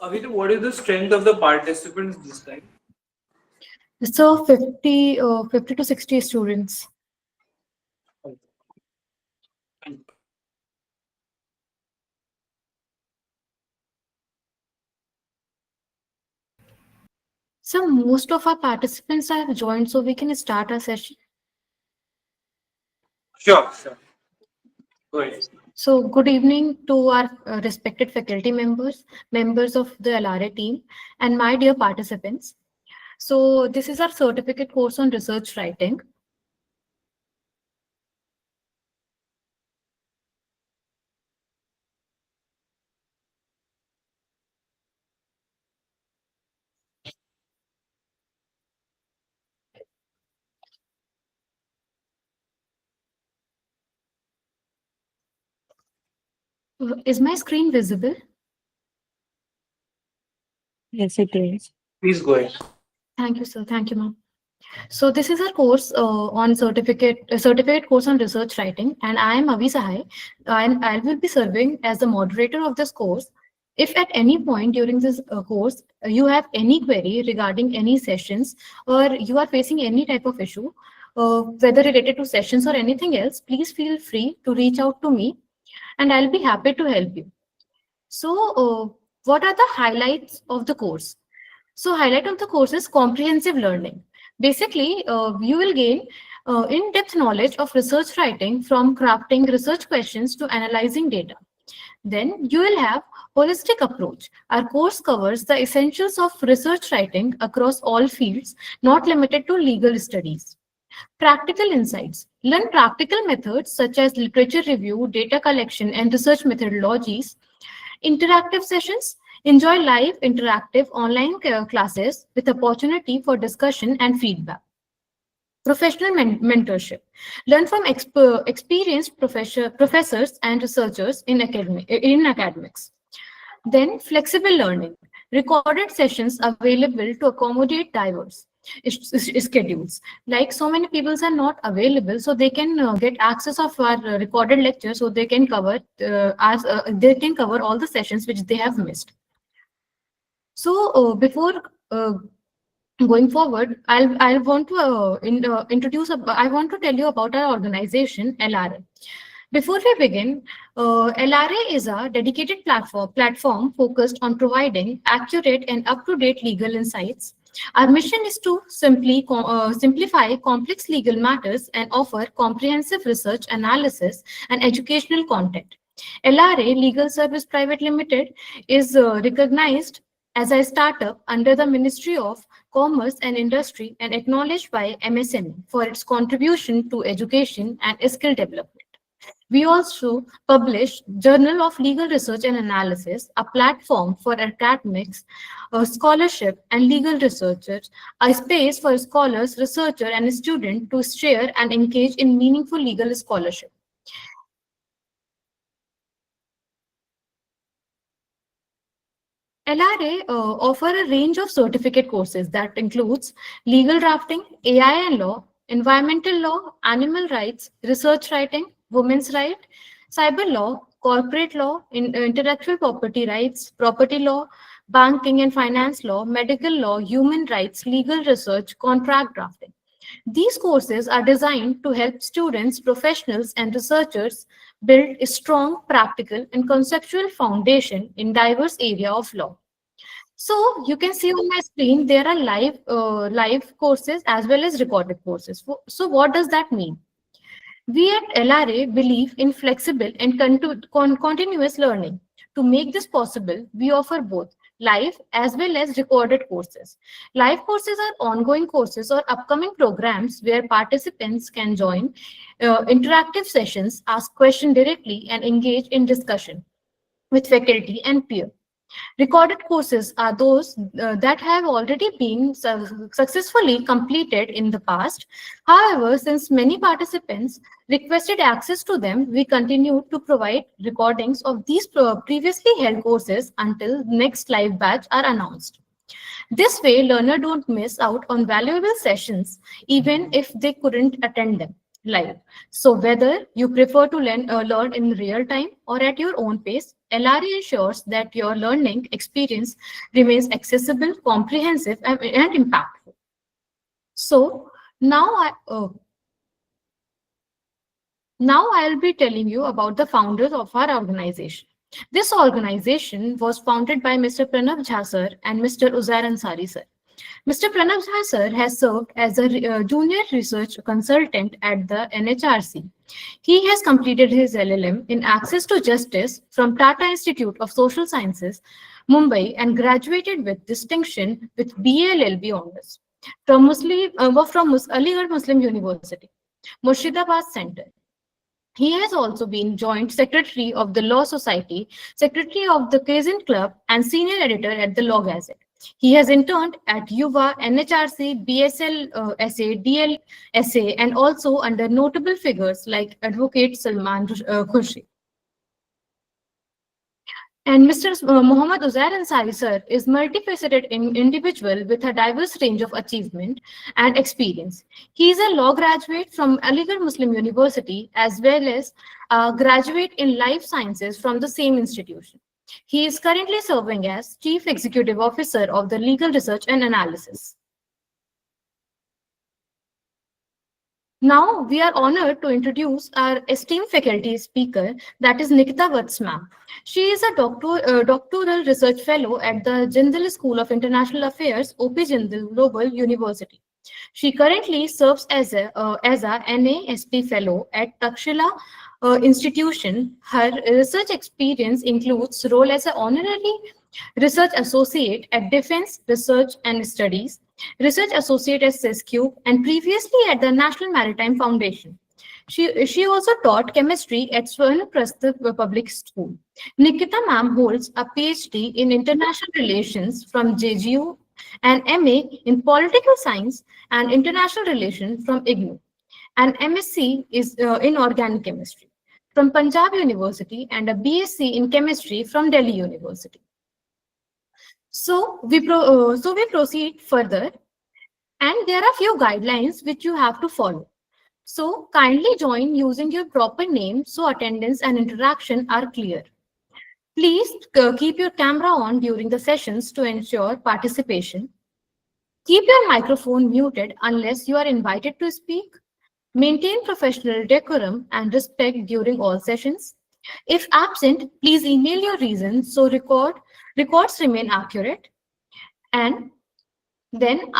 Avita, what is the strength of the participants this time? So 50 to 60 students. So most of our participants have joined, so we can start our session. Sure, sure. Go ahead. So good evening to our respected faculty members, members of the LRA team, and my dear participants. So this is our certificate course on research writing. Is my screen visible? Yes, it is. Please go ahead. Thank you, sir. Thank you, ma'am. So this is our course on certificate course on research writing, and I am Avi Sahai, and I will be serving as the moderator of this course. If at any point during this course you have any query regarding any sessions, or you are facing any type of issue, whether related to sessions or anything else, please feel free to reach out to me, and I'll be happy to help you. So, what are the highlights of the course? So highlight of the course is comprehensive learning. Basically, you will gain in-depth knowledge of research writing from crafting research questions to analyzing data. Then you will have holistic approach. Our course covers the essentials of research writing across all fields, not limited to legal studies. Practical insights. Learn practical methods such as literature review, data collection, and research methodologies. Interactive sessions. Enjoy live interactive online classes with opportunity for discussion and feedback. Professional mentorship. Learn from experienced professors and researchers in academics. Then flexible learning. Recorded sessions available to accommodate diverse schedules. Like so many people are not available, so they can get access of our recorded lecture, so they can cover all the sessions which they have missed. So before going forward, I want to I want to tell you about our organization LRA. Before we begin, LRA is a dedicated platform focused on providing accurate and up-to-date legal insights. Our mission is to simplify complex legal matters and offer comprehensive research analysis and educational content. LRA Legal Service Private Limited is recognized as a startup under the Ministry of Commerce and Industry and acknowledged by MSME for its contribution to education and skill development. We also publish Journal of Legal Research and Analysis, a platform for academics, scholarship, and legal researchers, a space for scholars, researchers, and students to share and engage in meaningful legal scholarship. LRA offer a range of certificate courses that includes legal drafting, AI and law, environmental law, animal rights, research writing, women's right, cyber law, corporate law, intellectual property rights, property law, banking and finance law, medical law, human rights, legal research, contract drafting. These courses are designed to help students, professionals, and researchers build a strong practical and conceptual foundation in diverse area of law. So you can see on my screen, there are live courses as well as recorded courses. So what does that mean? We at LRA believe in flexible and continuous learning. To make this possible, we offer both live as well as recorded courses. Live courses are ongoing courses or upcoming programs where participants can join interactive sessions, ask questions directly, and engage in discussion with faculty and peers. Recorded courses are those that have already been successfully completed in the past. However, since many participants requested access to them, we continue to provide recordings of these previously held courses until next live batch are announced. This way, learners don't miss out on valuable sessions even if they couldn't attend them. live. So whether you prefer to learn in real time or at your own pace, LRA ensures that your learning experience remains accessible, comprehensive, and impactful. So now now I'll be telling you about the founders of our organization. This organization was founded by Mr. Pranav Jha sir and Mr. Uzair Ansari sir. Mr. Pranav Jha sir has served as a junior research consultant at the NHRC. He has completed his LLM in Access to Justice from Tata Institute of Social Sciences, Mumbai, and graduated with distinction with BLLB honors from Aligarh Muslim University, Murshidabad Center. He has also been Joint Secretary of the Law Society, Secretary of the Kazin Club, and Senior Editor at the Law Gazette. He has interned at UVA, NHRC, BSL SA, DL SA, and also under notable figures like Advocate Salman Khurshid. And Mr. Muhammad Uzair Ansari sir is multifaceted individual with a diverse range of achievement and experience. He is a law graduate from Aligarh Muslim University as well as a graduate in life sciences from the same institution. He is currently serving as Chief Executive Officer of the Legal Research and Analysis. Now, we are honored to introduce our esteemed faculty speaker, that is Nikita Vats ma'am. She is a doctoral research fellow at the Jindal School of International Affairs, OP Jindal Global University. She currently serves as a NASP fellow at Takshila institution. Her research experience includes role as an honorary research associate at Defense Research and Studies, research associate at SESQ, and previously at the National Maritime Foundation. She also taught chemistry at Swarnaprastha Public School. Nikita ma'am holds a PhD in International Relations from JGU and MA in Political Science and International Relations from IGNOU. An MSc is in Organic Chemistry from Punjab University and a BSc in Chemistry from Delhi University. So we proceed further, and there are few guidelines which you have to follow. So kindly join using your proper name so attendance and interaction are clear. Please keep your camera on during the sessions to ensure participation. Keep your microphone muted unless you are invited to speak. Maintain professional decorum and respect during all sessions. If absent, please email your reasons so records remain accurate. And then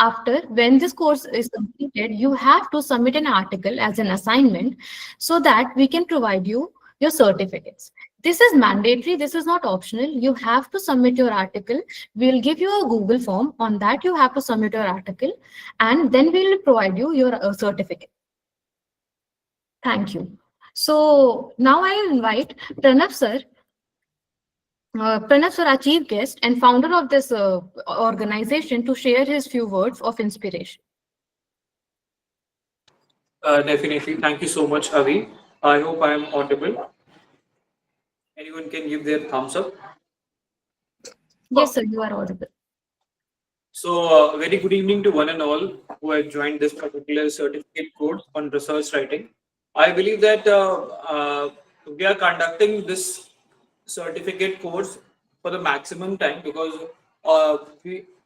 when this course is completed, you have to submit an article as an assignment so that we can provide you your certificates. This is mandatory. This is not optional. You have to submit your article. We'll give you a Google form. On that, you have to submit your article, and then we'll provide you your certificate. Thank you. So now I will invite Pranav sir. Pranav sir, our chief guest and founder of this organization, to share his few words of inspiration. Definitely. Thank you so much, Avi. I hope I am audible. Anyone can give their thumbs up. Yes, sir, you are audible. So, very good evening to one and all who have joined this particular certificate course on research writing. I believe that we are conducting this certificate course for the maximum time because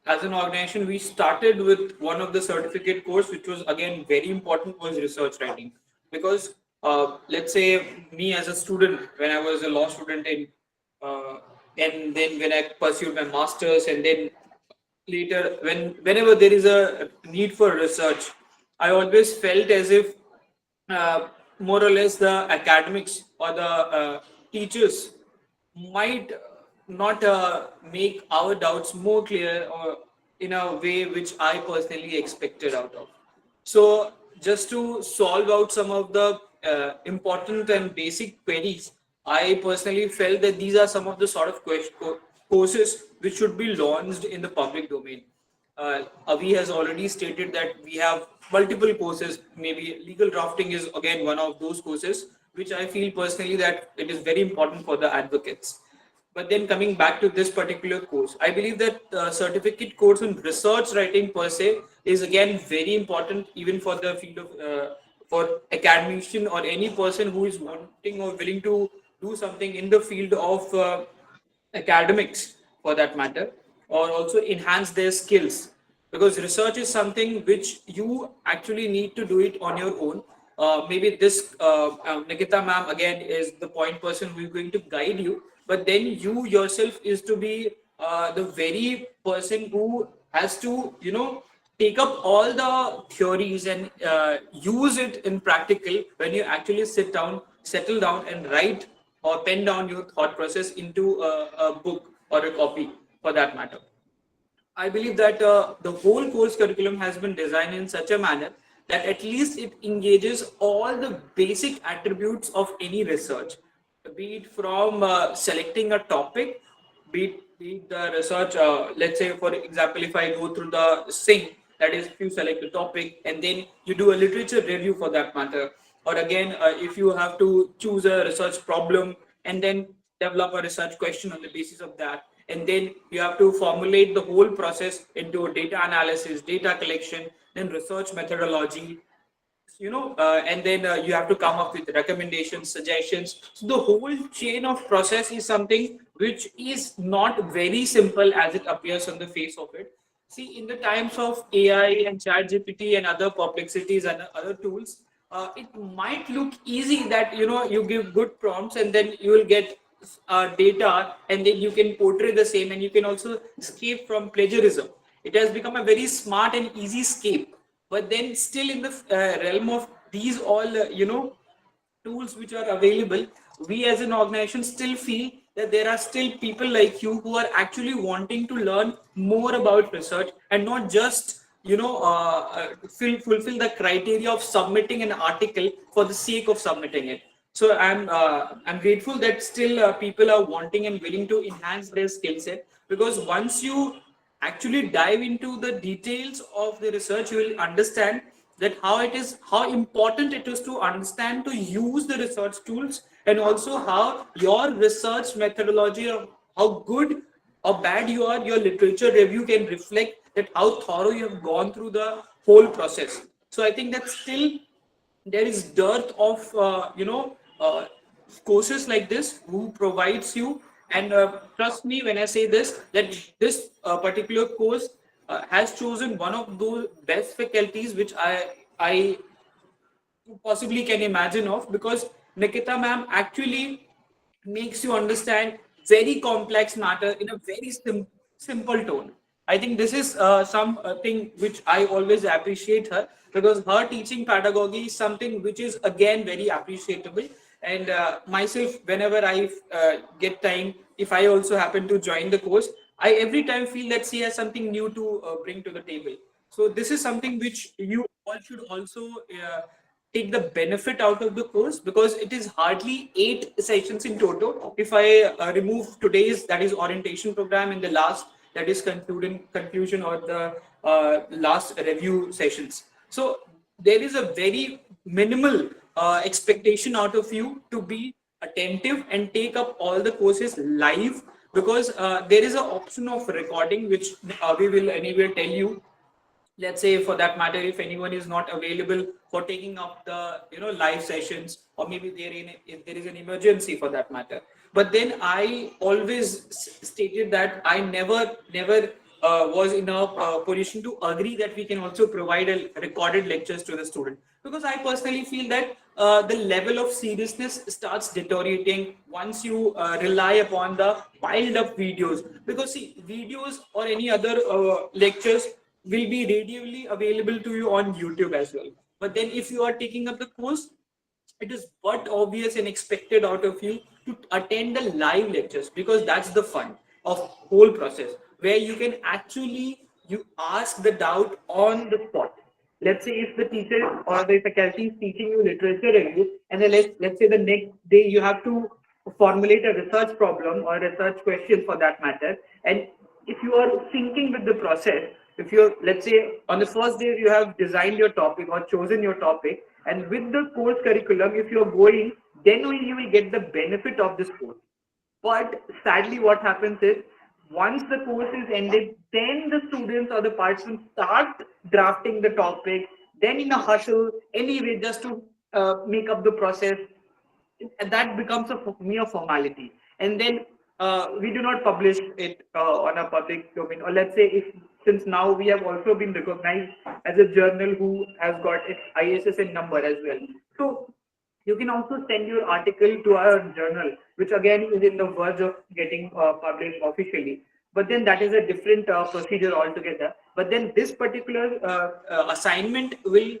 as an organization, we started with one of the certificate course, which was again very important, was research writing. Because let's say me as a student, when I was a law student uh, and then when I pursued my masters, and then later whenever there is a need for research, I always felt as if more or less the academics or the teachers might not make our doubts more clear or in a way which I personally expected out of. So just to solve out some of the important and basic queries, I personally felt that these are some of the sort of courses which should be launched in the public domain. Avi has already stated that we have multiple courses. Maybe legal drafting is again one of those courses, which I feel personally that it is very important for the advocates. But then coming back to this particular course, I believe that certificate course in research writing per se is again very important even for the field of for academician or any person who is wanting or willing to do something in the field of academics for that matter, or also enhance their skills, because research is something which you actually need to do it on your own. Maybe this Nikita ma'am again is the point person who is going to guide you, but then you yourself is to be the very person who has to, take up all the theories and use it in practical when you actually sit down, settle down, and write or pen down your thought process into a book or a copy for that matter. I believe that the whole course curriculum has been designed in such a manner that at least it engages all the basic attributes of any research, be it from selecting a topic, be it the research. Let's say, for example, if I go through the SING, that is, if you select a topic and then you do a literature review for that matter, or again, if you have to choose a research problem and then develop a research question on the basis of that, and then you have to formulate the whole process into data analysis, data collection, then research methodology, and then you have to come up with recommendations, suggestions. So the whole chain of process is something which is not very simple as it appears on the face of it. See, in the times of AI and ChatGPT and other perplexities and other tools, it might look easy that you give good prompts and then you will get data, and then you can portray the same, and you can also escape from plagiarism. It has become a very smart and easy escape, but then still in the realm of these all tools which are available, we as an organization still feel that there are still people like you who are actually wanting to learn more about research and not just fulfill the criteria of submitting an article for the sake of submitting it. So I'm grateful that still people are wanting and willing to enhance their skill set, because once you actually dive into the details of the research, you will understand that how important it is to understand to use the research tools, and also how your research methodology, or how good or bad you are, your literature review can reflect that how thorough you have gone through the whole process. So I think that still there is dearth of courses like this who provides you, and trust me when I say this, that this particular course has chosen one of those best faculties which I possibly can imagine of, because Nikita ma'am actually makes you understand very complex matter in a very simple tone. I think this is something which I always appreciate her, because her teaching pedagogy is something which is again very appreciable. And myself, whenever I get time, if I also happen to join the course, I every time feel that she has something new to bring to the table. So this is something which you all should also take the benefit out of the course, because it is hardly 8 sessions in total. If I remove today's, that is orientation program, and the last, that is conclusion, or the last review sessions. So there is a very minimal expectation out of you to be attentive and take up all the courses live, because there is an option of recording which we will anyway tell you. Let's say, for that matter, if anyone is not available for taking up the live sessions, or maybe if there is an emergency for that matter. But then I always stated that I never was in a position to agree that we can also provide a recorded lectures to the student, because I personally feel that the level of seriousness starts deteriorating once you rely upon the piled up videos. Because see, videos or any other lectures will be readily available to you on YouTube as well. But then if you are taking up the course, it is but obvious and expected out of you to attend the live lectures, because that's the fun of whole process, where you can actually you ask the doubt on the spot. Let's say if the teacher or the faculty is teaching you literature review, and then let's say the next day you have to formulate a research problem or a research question for that matter. And if you are thinking with the process, if you're, let's say, on the first day you have designed your topic or chosen your topic, and with the course curriculum, if you're going, then only you will get the benefit of this course. But sadly, what happens is, once the course is ended, then the students or the participants start drafting the topic, then in a hustle anyway, just to make up the process, that becomes a mere formality. And then we do not publish it on a public domain. Or let's say, if since now we have also been recognized as a journal who has got its ISSN number as well. So you can also send your article to our journal, which again is in the verge of getting published officially. But then that is a different procedure altogether. But then this particular assignment will,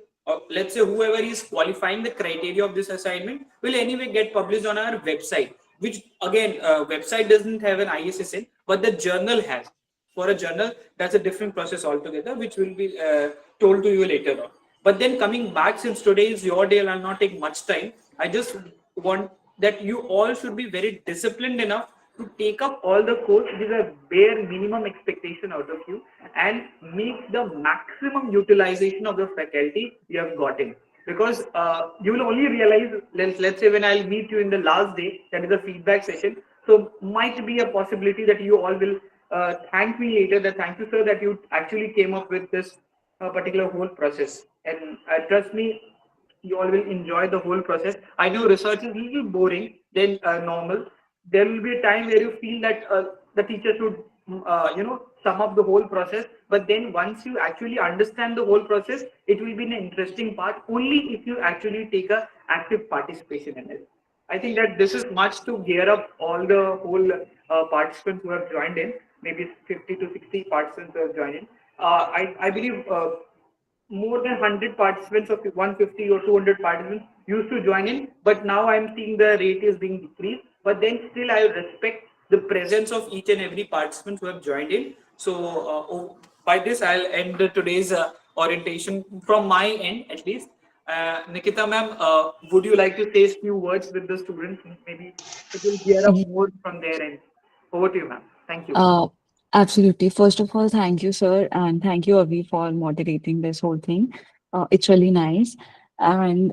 let's say, whoever is qualifying the criteria of this assignment will anyway get published on our website, which again, website doesn't have an ISSN, but the journal has. For a journal, that's a different process altogether, which will be told to you later on. But then coming back, since today is your day and I'll not take much time, I just want that you all should be very disciplined enough to take up all the course. It is a bare minimum expectation out of you, and make the maximum utilization of the faculty you have gotten. Because you will only realize, let's say when I'll meet you in the last day, that is a feedback session. So might be a possibility that you all will thank me later, that thank you sir that you actually came up with this particular whole process. And trust me, you all will enjoy the whole process. I know research is a little boring than normal. There will be a time where you feel that the teacher should, sum up the whole process. But then once you actually understand the whole process, it will be an interesting part only if you actually take a active participation in it. I think that this is much to gear up all the whole participants who have joined in. Maybe 50 to 60 participants who have joined in. I believe more than 100 participants of 150 or 200 participants used to join in, but now I'm seeing the rate is being decreased. But then still I respect the presence of each and every participant who have joined in. So by this I'll end today's orientation from my end at least. Nikita ma'am, would you like to say a few words with the students? Maybe it will gear up more from their end. Over to you, ma'am. Thank you. Uh, Absolutely. First of all, thank you, sir, and thank you, Avi, for moderating this whole thing. It's really nice. And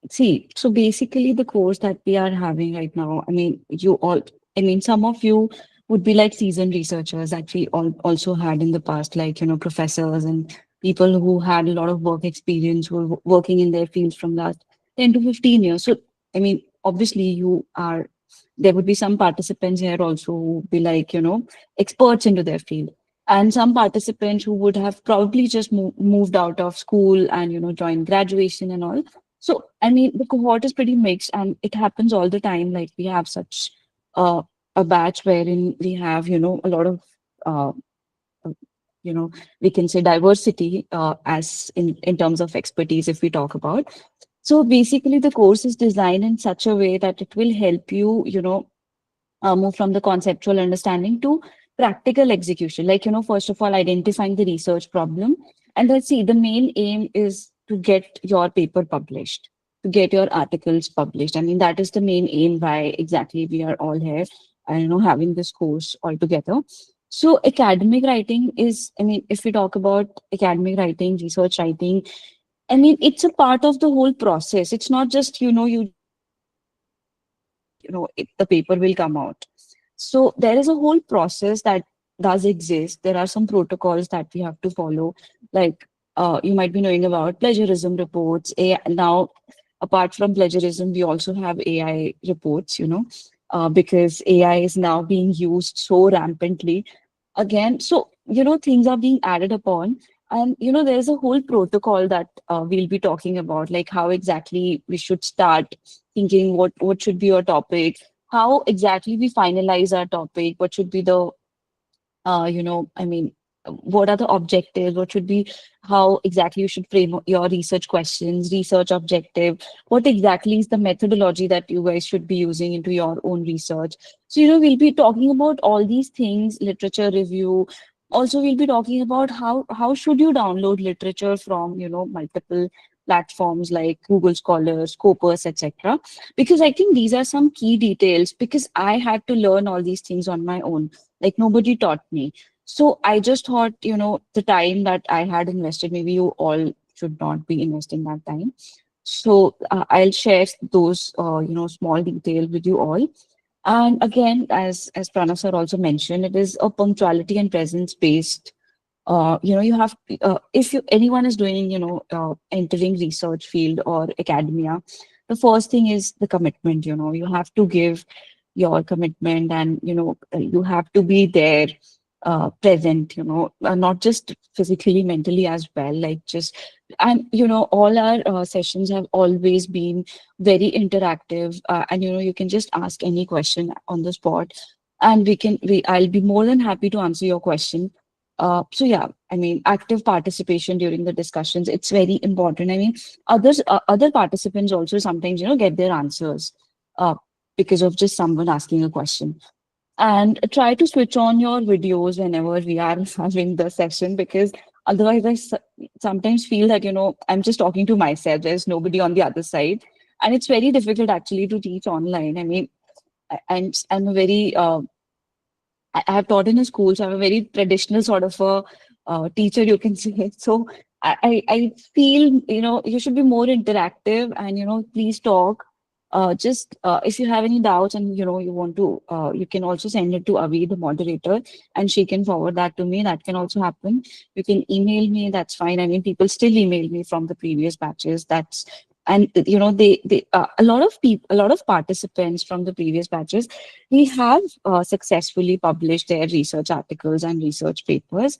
see, so basically, the course that we are having right now, I mean, some of you would be like seasoned researchers that we also had in the past, like, professors and people who had a lot of work experience, who were working in their fields from last 10 to 15 years. So, I mean, obviously, there would be some participants here also who would be like, experts into their field, and some participants who would have probably just moved out of school and joined graduation and all. So I mean, the cohort is pretty mixed, and it happens all the time. Like, we have such uh, a batch wherein we have a lot of uh, uh, you know we can say diversity, as in terms of expertise, if we talk about. So basically, the course is designed in such a way that it will help you, move from the conceptual understanding to practical execution. Like, first of all, identifying the research problem. And let's see, the main aim is to get your paper published, to get your articles published. I mean, that is the main aim why exactly we are all here, and, having this course all together. So academic writing is, I mean, if we talk about academic writing, research writing, I mean, it's a part of the whole process. It's not just, you just publish and, the paper will come out. So there is a whole process that does exist. There are some protocols that we have to follow. Like, you might be knowing about plagiarism reports. Now, apart from plagiarism, we also have AI reports, because AI is now being used so rampantly again. So, things are being added upon. And, there's a whole protocol that we'll be talking about, like how exactly we should start thinking what should be our topic, how exactly we finalize our topic, what should be the I mean, what are the objectives? What should be, how exactly you should frame your research questions, research objective? What exactly is the methodology that you guys should be using into your own research? So, we'll be talking about all these things, literature review. Also, we'll be talking about how should you download literature from, multiple platforms like Google Scholar, Scopus, etc. Because I think these are some key details, because I had to learn all these things on my own. Like, nobody taught me. So I just thought, the time that I had invested, maybe you all should not be investing that time. So I'll share those, small details with you all. And again, as Pranav sir also mentioned, it is a punctuality and presence based You have if you anyone is doing, entering research field or academia, the first thing is the commitment. You have to give your commitment, and you have to be there, present, not just physically, mentally as well. Like, just, and all our sessions have always been very interactive, and you can just ask any question on the spot, and I'll be more than happy to answer your question. So yeah, I mean, active participation during the discussions, it's very important. I mean, other participants also sometimes, get their answers uh, because of just someone asking a question. And try to switch on your videos whenever we are having the session, because otherwise sometimes feel that, I'm just talking to myself. There's nobody on the other side. And it's very difficult actually to teach online. I mean, I'm a very I have taught in a school, so I'm a very traditional sort of a teacher, you can say. So I feel, you should be more interactive, and, please talk. Just if you have any doubts, and, you want to, you can also send it to Avi, the moderator, and she can forward that to me. That can also happen. You can email me. That's fine. I mean, people still email me from the previous batches. And a lot of people, a lot of participants from the previous batches, we have successfully published their research articles and research papers,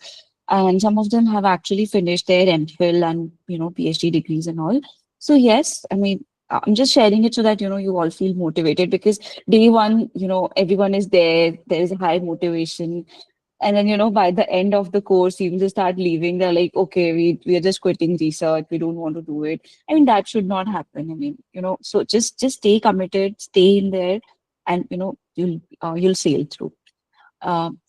and some of them have actually finished their MPhil and, PhD degrees and all. So yes, I mean, I'm just sharing it so that, you all feel motivated, because day one, everyone is there. There is a high motivation, and then, by the end of the course, even they start leaving, they're like, okay, we are just quitting research. We don't want to do it. I mean, that should not happen. I mean, so just stay committed, stay in there, and, you'll sail through.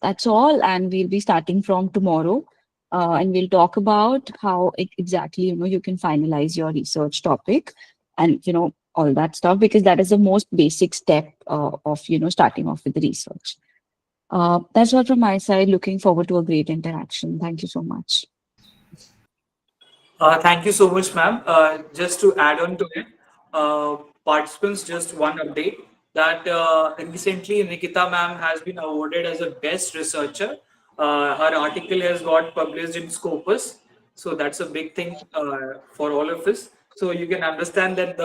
That's all, and we'll be starting from tomorrow. And we'll talk about how exactly, you can finalize your research topic, and, all that stuff, because that is the most basic step of, starting off with the research. That's all from my side. Looking forward to a great interaction. Thank you so much. Thank you so much, ma'am. Just to add on to it, participants, just one update that recently Nikita ma'am has been awarded as a best researcher. Her article has got published in Scopus, so that's a big thing for all of us. So you can understand that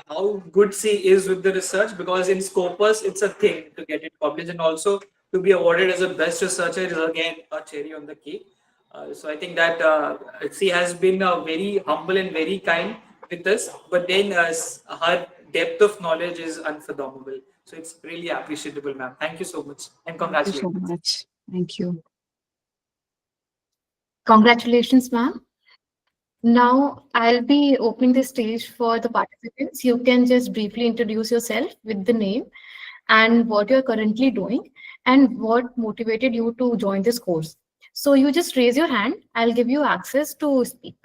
how good she is with the research, because in Scopus it's a thing to get it published, and also to be awarded as a best researcher is again a cherry on the cake. So I think that she has been very humble and very kind with us, but then her depth of knowledge is unfathomable. So it's really appreciable, ma'am. Thank you so much and Thank you so congratulations. much. Thank you. Congratulations, ma'am. Now I'll be opening the stage for the participants. You can just briefly introduce yourself with the name and what you're currently doing and what motivated you to join this course. So you just raise your hand. I'll give you access to speak.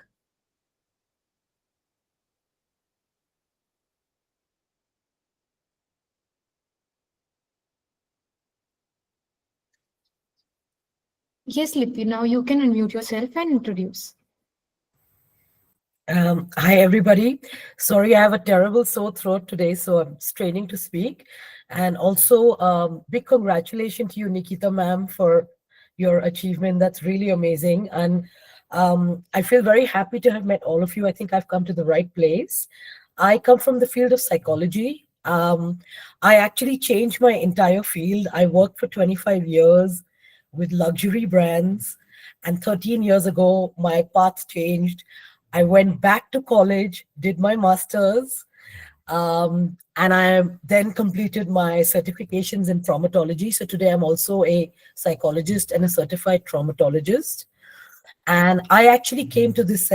Yes, Lippy, now you can unmute yourself and introduce. Hi, everybody. Sorry, I have a terrible sore throat today, so I'm straining to speak. And also, big congratulations to you, Nikita ma'am, for your achievement. That's really amazing. And I feel very happy to have met all of you. I think I've come to the right place. I come from the field of psychology. I actually changed my entire field. I worked for 25 years with luxury brands, and 13 years ago, my path changed. I went back to college, did my master's, and I then completed my certifications in traumatology. So today I'm also a psychologist and a certified traumatologist. And I actually came to this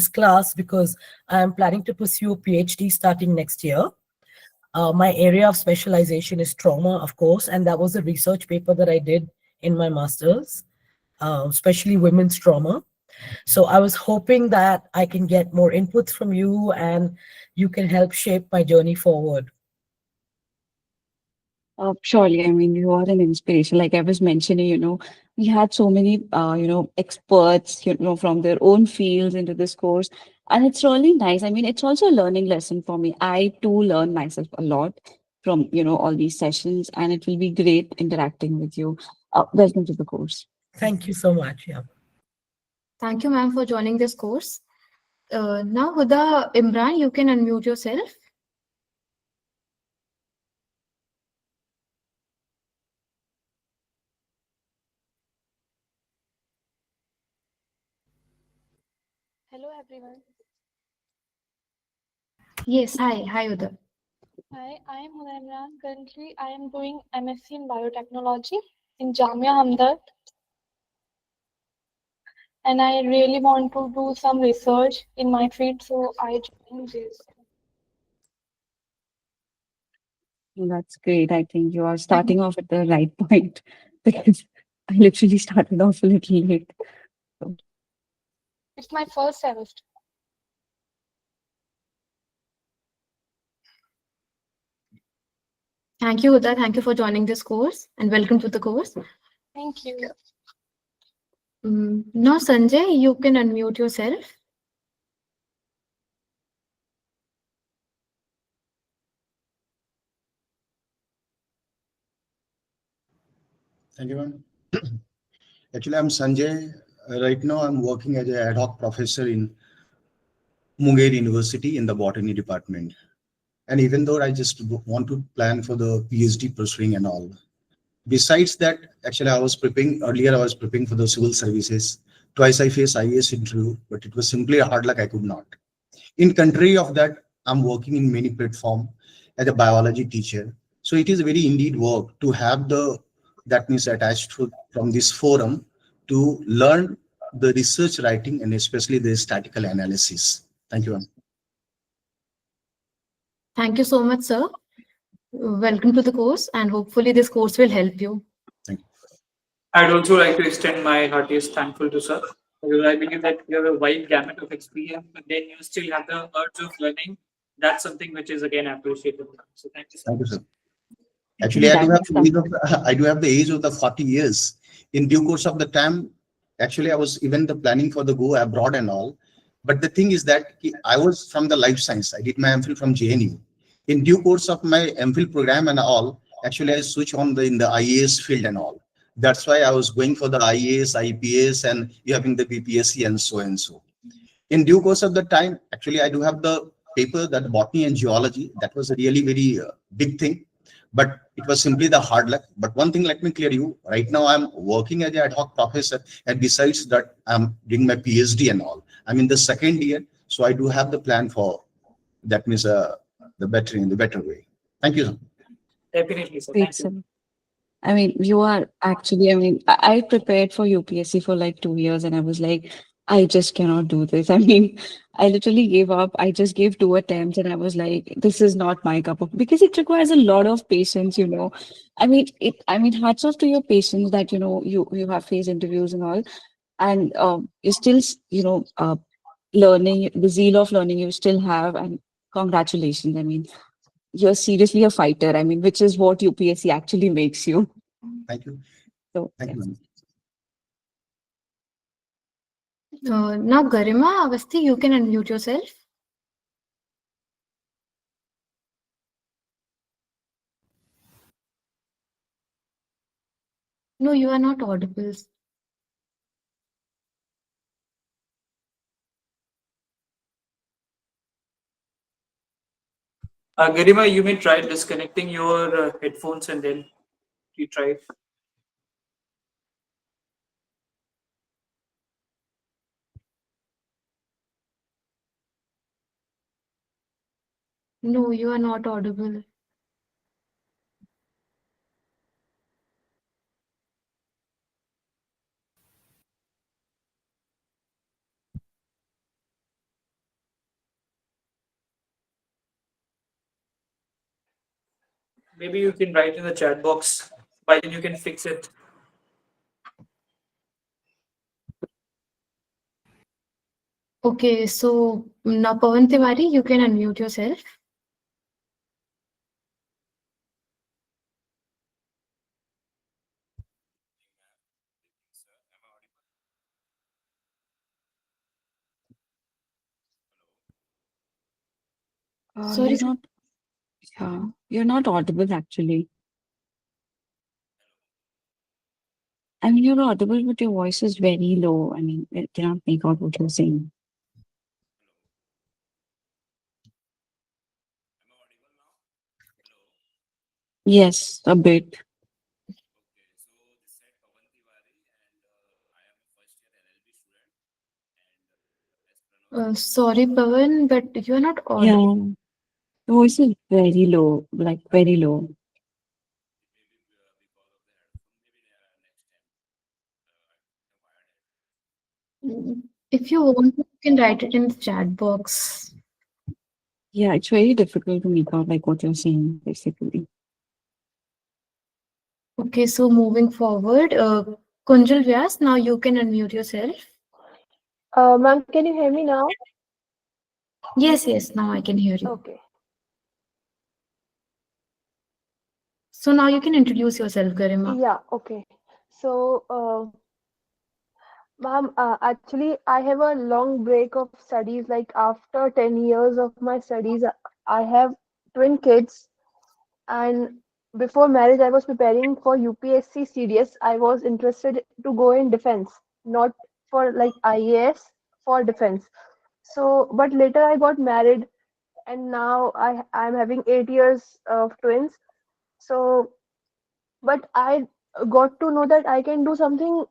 class, because I'm planning to pursue a PhD starting next year. My area of specialization is trauma, of course, and that was a research paper that I did in my master's, especially women's trauma. So I was hoping that I can get more inputs from you and you can help shape my journey forward. Surely, I mean, you are an inspiration. Like I was mentioning, we had so many, experts, from their own fields into this course. And it's really nice. I mean, it's also a learning lesson for me. I too learn myself a lot from, all these sessions, and it will be great interacting with you. Welcome to the course. Thank you so much. Yeah. Thank you, ma'am, for joining this course. Now, Huda Imran, you can unmute yourself. Hello everyone. Yes, hi. Hi, Huda. Hi, I am Huda Imran. Currently, I am doing MSc in Biotechnology in Jamia Hamdard, and I really want to do some research in my field, so I joined this. That's great. I think you are starting off at the right point because I literally started off a little late. So, It's my first semester. Thank you, Huda. Thank you for joining this course and welcome to the course. Thank you. Now, Sanjay, you can unmute yourself. Thank you, ma'am. Actually, I'm Sanjay. Right now, I'm working as an ad hoc professor in Munger University in the botany department. And even though I just want to plan for the PhD pursuing and all, besides that, actually, I was preparing earlier. I was preparing for the civil services. Twice I faced IAS interview, but it was simply a hard luck. I could not. In contrary of that, I'm working in many platform as a biology teacher. So it is very indeed work to have the that means attached to from this forum to learn the research writing and especially the statistical analysis. Thank you, ma'am. Thank you so much, sir. Welcome to the course, and hopefully, this course will help you. Thank you. I'd also like to extend my heartiest thankful to sir. Because I believe that you have a wide gamut of experience, but then you still have the urge of learning. That's something which is again appreciated. So thank you so Thank you, much. sir. Actually, I do that have makes the age sense. of I do have the age of the 40 years. In due course of the time, actually, I was even the planning for the go abroad and all. But the thing is that I was from the life science. I did my MPhil from JNU. In due course of my MPhil program and all, actually, I switched on in the IAS field and all. That's why I was going for the IAS, IPS, and you having the BPSC and so and so. In due course of the time, actually, I do have the paper that botany and geology. That was a really very big thing, but it was simply the hard luck. But one thing, let me clear you. Right now, I'm working as an ad hoc professor, and besides that, I'm doing my PhD and all. I'm in the second year, so I do have the plan for that means the better in the better way. Thank you, sir. Definitely, sir. Great, Thank you. sir. I mean, you are actually, I mean, I prepared for UPSC for like 2 years and I was like, I just cannot do this. I mean, I literally gave up. I just gave two attempts and I was like, this is not my cup of, because it requires a lot of patience, you know. I mean, hats off to your patience that, you know, you have faced interviews and all. And you still, learning, the zeal of learning you still have. And congratulations. I mean, you're seriously a fighter. I mean, which is what UPSC actually makes you. Thank you. So, Thank you, yes. ma'am. Now, Garima Avasti, you can unmute yourself. No, you are not audible. Garima, you may try disconnecting your headphones and then you try. No, you are not audible. Maybe you can write in the chat box. By then you can fix it. Okay, so now Pawan Tiwari, you can unmute yourself. Sorry, You're not, yeah, you're not audible actually. I mean, you're audible, but your voice is very low. I mean, I cannot make out what you're saying. Yes, a bit. Sorry, Pawan, but you are not Yeah, audible. the voice is very low, like very low. If you want, you can write it in the chat box. Yeah, it's very difficult to make out like what you're saying, basically. Okay, so moving forward, Kunjal Vyas, now you can unmute yourself. Ma'am, can you hear me now? Yes, yes, now I can hear you. Okay. So now you can introduce yourself, Garima. Yeah, okay. So, ma'am, actually, I have a long break of studies. Like after 10 years of my studies, I have twin kids. And before marriage, I was preparing for UPSC CDS. I was interested to go in defense, not for like IAS, for defense. So, but later I got married, and now I'm having 8 years of twins. So, but I got to know that I can do something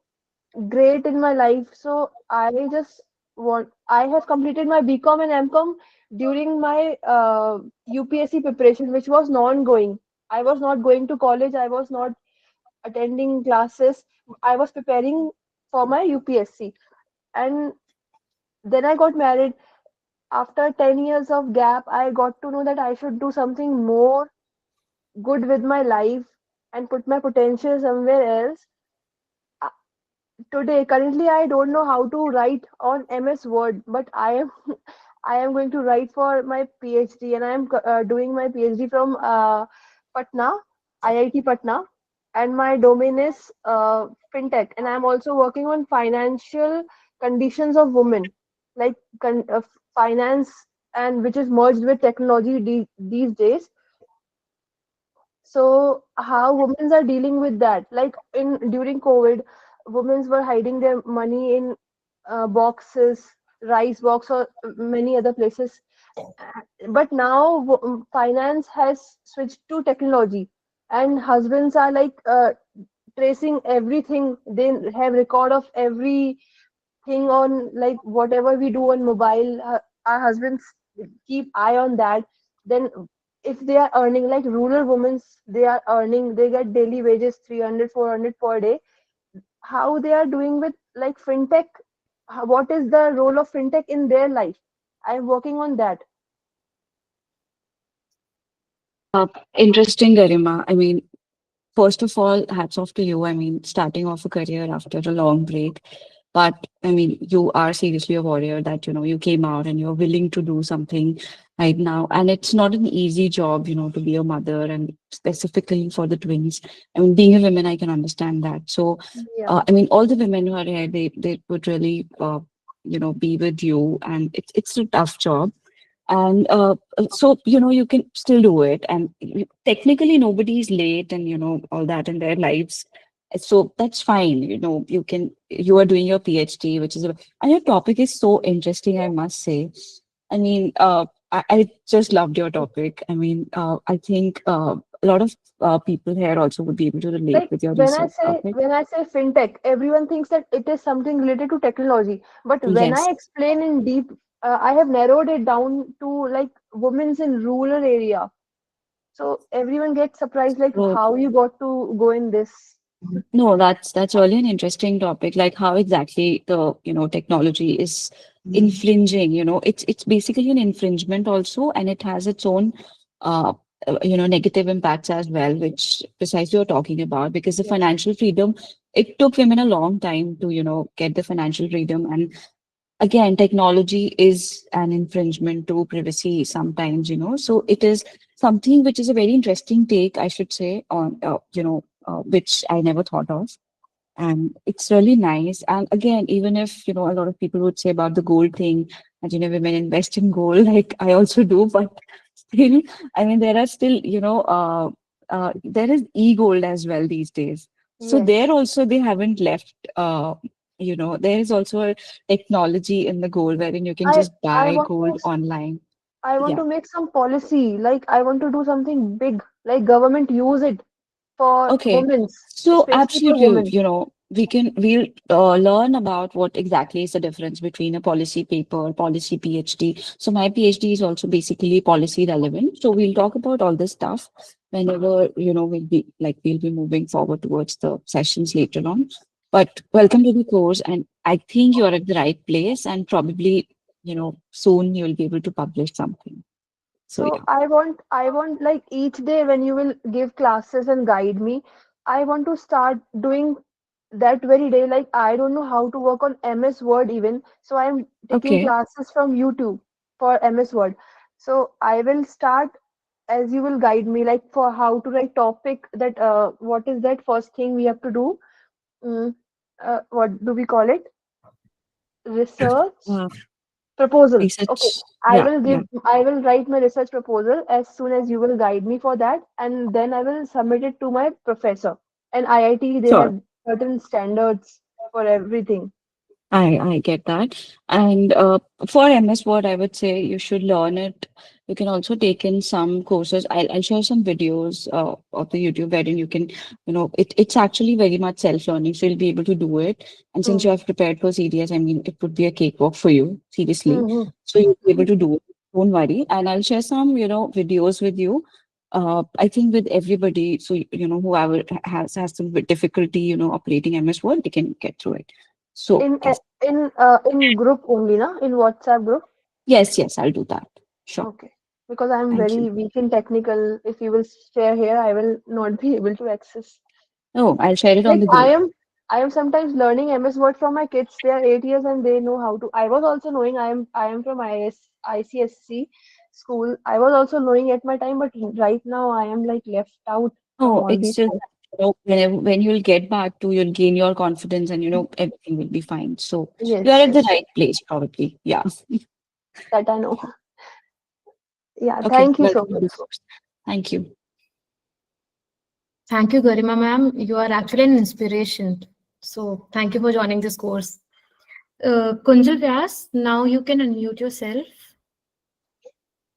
great in my life. So I have completed my BCom and MCom during my UPSC preparation, which was non-going. I was not going to college. I was not attending classes. I was preparing for my UPSC. And then I got married. After 10 years of gap, I got to know that I should do something more good with my life and put my potential somewhere else. Uh, Today, currently, I don't know how to write on MS Word, but I am I am going to write for my PhD, and I am doing my PhD from Patna, IIT Patna, and my domain is fintech, and I am also working on financial conditions of women, like finance, and which is merged with technology these days. So how women are dealing with that? Like in during COVID, women were hiding their money in boxes, rice box, or many other places. But now finance has switched to technology, and husbands are like tracing everything. They have record of every thing on like whatever we do on mobile. Our husbands keep eye on that. Then if they are earning, like rural women, they are earning, they get daily wages 300, 400 per day. How they are doing with like fintech? What is the role of fintech in their life? I'm working on that. Interesting, Garima. I mean, first of all, hats off to you. I mean, starting off a career after a long break. But I mean, you are seriously a warrior that, you came out and you're willing to do something right now. And it's not an easy job, to be a mother and specifically for the twins. I mean, being a woman, I can understand that. So, Yeah. I mean, all the women who are here, they would really, be with you. And it's a tough job. And so, you can still do it. And technically, nobody's late and, all that in their lives. So that's fine. You are doing your PhD, which is, and your topic is so interesting, I must say. I mean, I just loved your topic. I mean, I think a lot of people here also would be able to relate Like with your when I research say topic. when I say fintech, everyone thinks that it is something related to technology. But when I Yes. explain in deep, I have narrowed it down to like women's in rural area. So everyone gets surprised, like So how you got to go in this. no, that's really an interesting topic, like how exactly the, technology is infringing, it's basically an infringement also, and it has its own uh negative impacts as well, which precisely you're talking about, because the Yeah. financial freedom, it took women a long time to, get the financial freedom. And again, technology is an infringement to privacy sometimes, so it is something which is a very interesting take, I should say, on which I never thought of. And it's really nice. And again, even if, a lot of people would say about the gold thing, and, women invest in gold, like I also do, but still, I mean, there are still, there is e-gold as well these days. So Yes. there also they haven't left, there is also a technology in the gold wherein you can I just I buy want to gold online. I want Yeah. to make some policy. Like I want to do something big. Like government use it for Okay. women's, So especially for absolutely, women. we'll learn about what exactly is the difference between a policy paper, policy PhD. So my PhD is also basically policy relevant. So we'll talk about all this stuff whenever, we'll be moving forward towards the sessions later on. But welcome to the course, and I think you're at the right place, and probably, soon you'll be able to publish something. So So yeah. I want like each day when you will give classes and guide me, I want to start doing that very day. Like I don't know how to work on MS Word even, so I'm taking Okay. classes from YouTube for MS Word. So I will start as you will guide me, like for how to write topic. That what is that first thing we have to do? Mm, what do we call it? Research Uh, proposal. Okay, research. Yeah. Yeah. I will write my research proposal as soon as you will guide me for that, and then I will submit it to my professor. And IIT, they Sure. have certain standards for everything. I get that. And for MS Word, I would say you should learn it. You can also take in some courses. I'll share some videos of the YouTube wherein you can, it's actually very much self-learning, so you'll be able to do it. And since Mm. you have prepared for CDS, I mean, it would be a cakewalk for you, seriously. Mm-hmm. So you'll be able to do it. Don't worry. And I'll share some, videos with you. I think with everybody, so whoever has some difficulty, operating MS Word, they can get through it. So In yes. in group only, na? In WhatsApp group. Yes, yes, I'll do that. Sure. Okay. Because I'm Thank very you. weak in technical. If you will share here, I will not be able to access. Oh, I'll share it on Like the group. I am sometimes learning MS Word from my kids. They are 8 years and they know how to. I was also knowing I am from ICSC school. I was also knowing at my time, but right now I am like left out from Oh, all it's these just, things. when you'll get back to, you'll gain your confidence and, everything will be fine. So you are Yes, at the yes, right place, probably. Yeah. that I know. Yeah, Okay. thank you so Welcome to much. the course. Thank you. Thank you, Garima ma'am. You are actually an inspiration. So thank you for joining this course. Kunjal Vyas, now you can unmute yourself.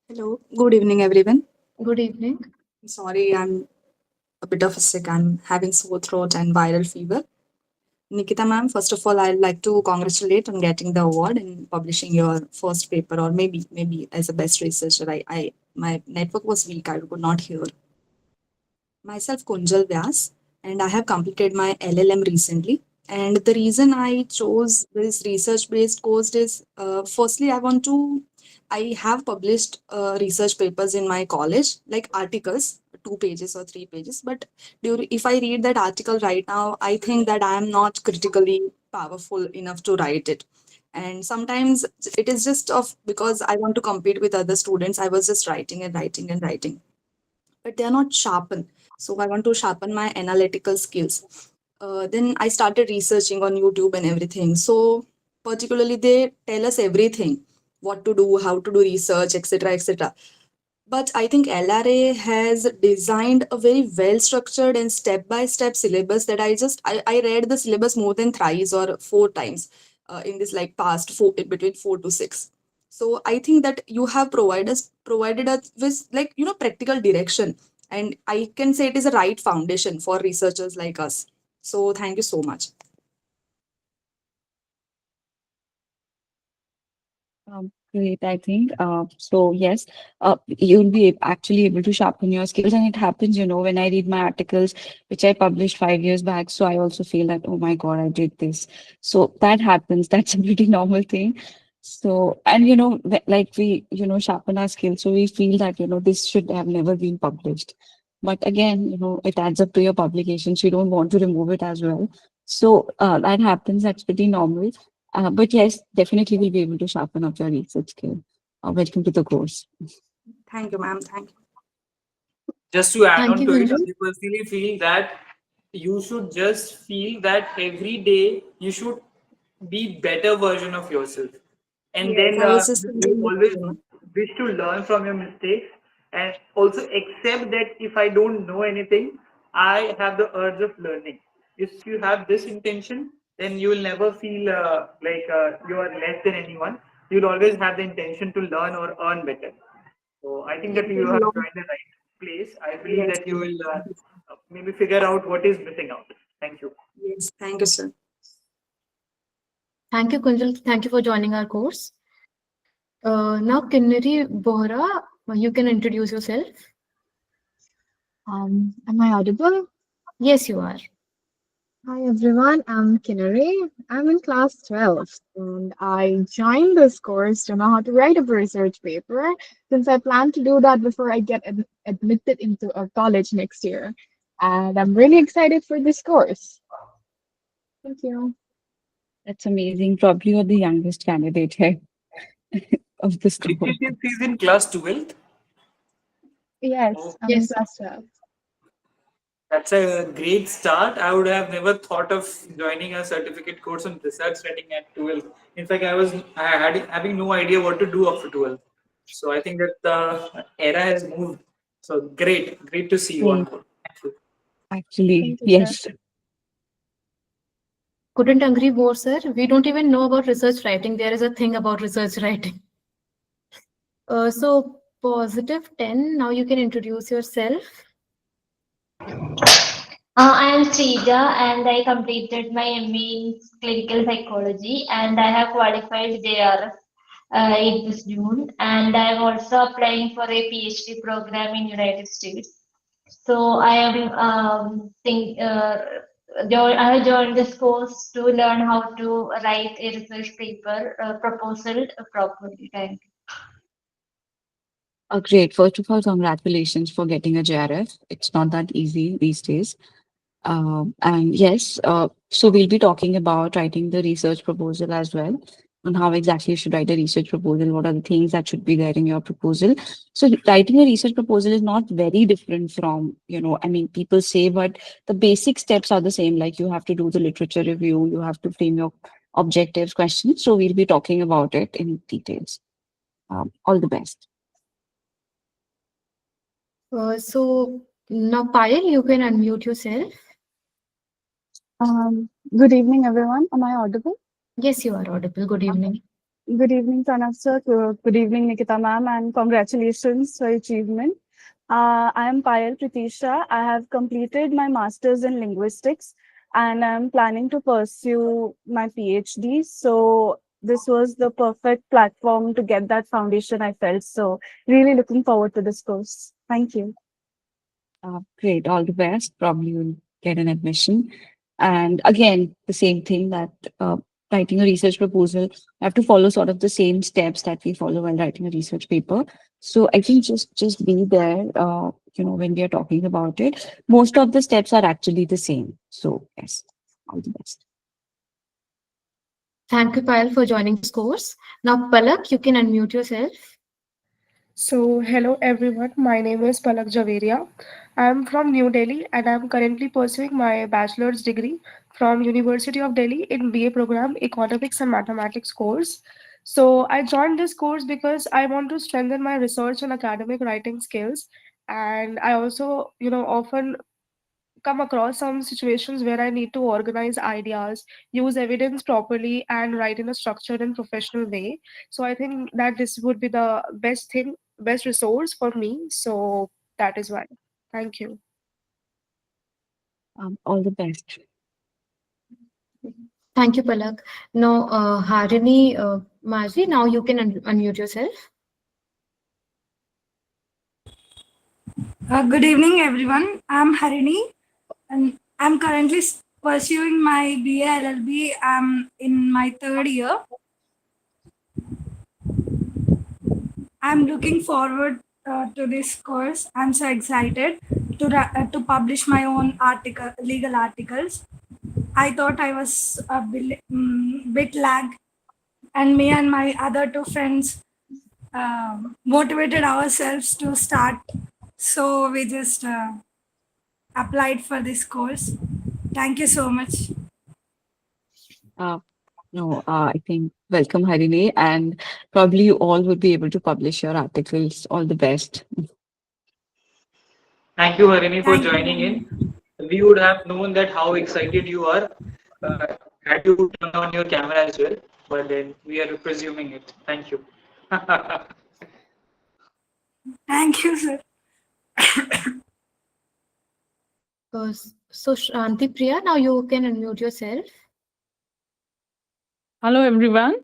Hello, good evening, everyone. Good evening. Sorry, I'm a bit of a sick. I'm having sore throat and viral fever. Nikita ma'am, first of all, I'd like to congratulate on getting the award and publishing your first paper, or maybe as a best researcher. I my network was weak. I could not hear. Myself, Kunjal Vyas, and I have completed my LLM recently. And the reason I chose this research based course is firstly, I have published research papers in my college, like articles, 2 pages or 3 pages. But if I read that article right now, I think that I am not critically powerful enough to write it. And sometimes it is just of because I want to compete with other students, I was just writing and writing and writing, but they are not sharpened. So I want to sharpen my analytical skills. Then I started researching on YouTube and everything. So particularly they tell us everything, what to do, how to do research, etc., etc. But I think LRA has designed a very well structured and step by step syllabus that I read the syllabus more than thrice or 4 times in this like past between 4 to 6. So I think that you have provided us with like practical direction, and I can say it is a right foundation for researchers like us. So thank you so much. Great, I think. So yes, you'll be actually able to sharpen your skills, and it happens, when I read my articles, which I published 5 years back. So I also feel that, oh my God, I did this. So that happens. That's a pretty normal thing. So, and like we, sharpen our skills, so we feel that, this should have never been published. But again, it adds up to your publication, so you don't want to remove it as well. So that happens. That's pretty normal. But yes, definitely we'll be able to sharpen up your research skill. Welcome to the course. Thank you, ma'am. Thank you. Just to add Thank on you, to it, Kunjal. I personally feel that you should just feel that every day you should be better version of yourself, and Yes, then I was just you thinking the always same. wish to learn from your mistakes, and also accept that if I don't know anything, I have the urge of learning. if you have this intention, then you will never feel you are less than anyone. You'll always have the intention to learn or earn better. So I think that It you is have long. joined the right place. I believe Yes, that you yes. will maybe figure out what is missing out. Thank you. Yes, thank you, sir. Thank you, Kunjal. Thank you for joining our course. Now, Kinnari Bohra, you can introduce yourself. Am I audible? Yes, you are. Hi everyone, I'm Kinnari. I'm in class 12 and I joined this course to know how to write a research paper since I plan to do that before I get admitted into a college next year. And I'm really excited for this course. Thank you. That's amazing. Probably you're the youngest candidate here of this cohort. Pritesh is in class 12th. Yes, Oh, I'm in Yes. class 12. that's a great start. I would have never thought of joining a certificate course on research writing at 12. In fact, I had having no idea what to do after 12. So I think that the era has moved. So great to see you on Great. board. Thank you. Actually, Thank you, sir. yes. Couldn't agree more, sir. We don't even know about research writing. There is a thing about research writing. So positive 10. Now you can introduce yourself. I am Srija and I completed my ME in clinical psychology and I have qualified JRF in this June and I am also applying for a PhD program in United States. So I am I have joined this course to learn how to write a research paper proposal properly. Thank you. Great. First of all, congratulations for getting a JRF. It's not that easy these days. And yes, so we'll be talking about writing the research proposal as well, on how exactly you should write a research proposal, what are the things that should be there in your proposal. So writing a research proposal is not very different from, I mean, people say, but the basic steps are the same. Like you have to do the literature review, you have to frame your objectives, questions. So we'll be talking about it in details. All the best. So now, Payal, you can unmute yourself. Good evening, everyone. Am I audible? Yes, you are audible. Good evening. Good evening, Pranav sir. Good evening, Nikita ma'am, and congratulations for your achievement. I am Payal Pritisha. I have completed my master's in linguistics and I'm planning to pursue my PhD. So this was the perfect platform to get that foundation I felt. So really looking forward to this course. Thank you. Great, all the best. Probably you'll get an admission. And again, the same thing that writing a research proposal, I have to follow sort of the same steps that we follow while writing a research paper. So I think just be there, when we are talking about it. Most of the steps are actually the same. So yes, all the best. Thank you, Payal, for joining this course. Now, Palak, you can unmute yourself. So, hello everyone. My name is Palak Javeria. I'm from New Delhi and I'm currently pursuing my bachelor's degree from University of Delhi in BA program Economics and Mathematics course. So, I joined this course because I want to strengthen my research and academic writing skills. And I also, often come across some situations where I need to organize ideas, use evidence properly, and write in a structured and professional way. So I think that this would be the best resource for me. So that is why. Thank you. All the best. Thank you, Palak. Now, Harini Maji, now you can unmute yourself. Good evening, everyone. I'm Harini, and I'm currently pursuing my BA LLB. I'm in my third year. I'm looking forward to this course. I'm so excited to publish my own legal articles. I thought I was a bit lag, and me and my other two friends motivated ourselves to start. So we just applied for this course. Thank you so much. Uh, no, I think welcome, Harini, and probably you all would be able to publish your articles. All the best. Thank you, Harini, for Thank joining you. in. we would have known that how excited you are had you turned on your camera as well. But then we are presuming it. Thank you. Thank you, sir. So Shanti Priya, now you can unmute yourself. Hello, everyone.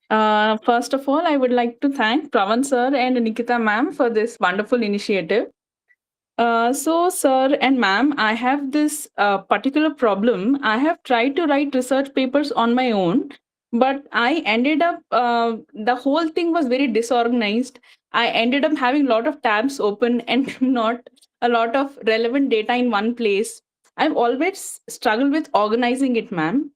First of all, I would like to thank Pravan sir and Nikita ma'am for this wonderful initiative. So, sir and ma'am, I have this particular problem. I have tried to write research papers on my own, but I ended up, the whole thing was very disorganized. I ended up having a lot of tabs open and not a lot of relevant data in one place. I've always struggled with organizing it, ma'am.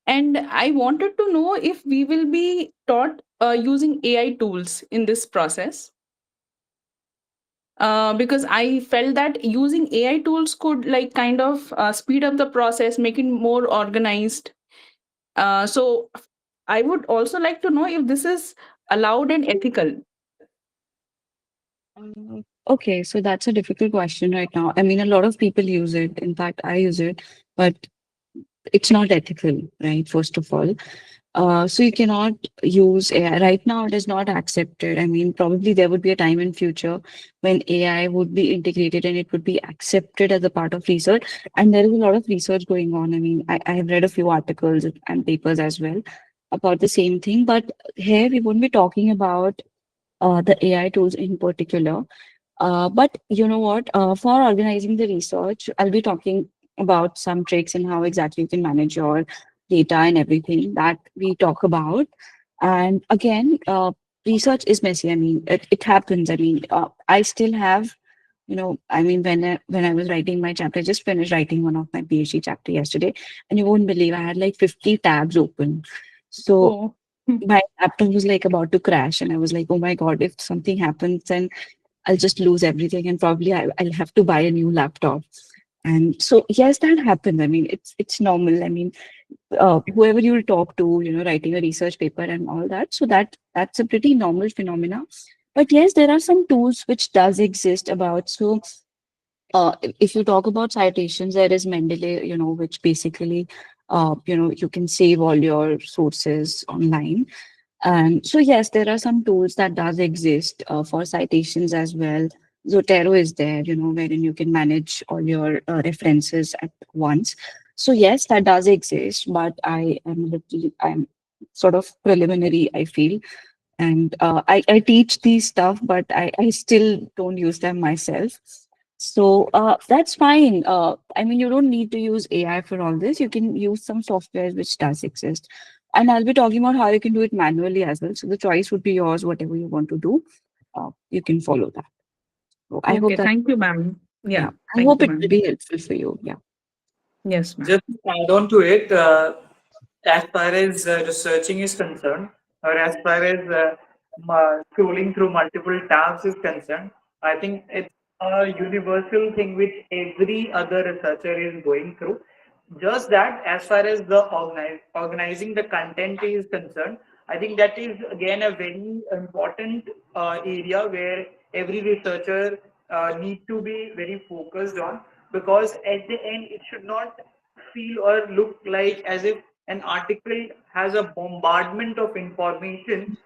And I wanted to know if we will be taught using AI tools in this process. Because I felt that using AI tools could like kind of speed up the process, make it more organized. So I would also like to know if this is allowed and ethical. Okay, so that's a difficult question right now. I mean, a lot of people use it. In fact, I use it, but it's not ethical, right? First of all. So you cannot use AI. Right now, it is not accepted. I mean, probably there would be a time in future when AI would be integrated and it would be accepted as a part of research. And there is a lot of research going on. I mean, I have read a few articles and papers as well about the same thing. But here we won't be talking about the AI tools in particular. But you know what? For organizing the research, I'll be talking about some tricks and how exactly you can manage your data and everything that we talk about. And again, research is messy. I mean, it happens. I mean, I still have, I mean, when I was writing my chapter, I just finished writing one of my PhD chapter yesterday, and you won't believe I had like 50 tabs open. So Oh. my laptop was like about to crash, and I was like, oh my God, if something happens, then I'll just lose everything, and probably I'll have to buy a new laptop. And so, yes, that happened. I mean, it's normal. I mean, whoever you talk to, writing a research paper and all that. So that's a pretty normal phenomena. But yes, there are some tools which does exist about. So if you talk about citations, there is Mendeley, which basically, you can save all your sources online. And so, yes, there are some tools that does exist for citations as well. Zotero is there, wherein you can manage all your references at once. So yes, that does exist, but I'm sort of preliminary, I feel. And I teach these stuff, but I still don't use them myself. So that's fine. I mean, you don't need to use AI for all this. You can use some software which does exist. And I'll be talking about how you can do it manually as well. So the choice would be yours, whatever you want to do. You can follow that. So I hope Okay, that, thank you, ma'am. yeah, Yeah, I thank hope you, it will ma'am. be helpful for you. Yeah. Yes, ma'am. Just to add on to it, as far as researching is concerned, or as far as scrolling through multiple tabs is concerned, I think it's a universal thing which every other researcher is going through. Just that, as far as the organizing the content is concerned, I think that is again a very important area where every researcher need to be very focused on, because at the end it should not feel or look like as if an article has a bombardment of information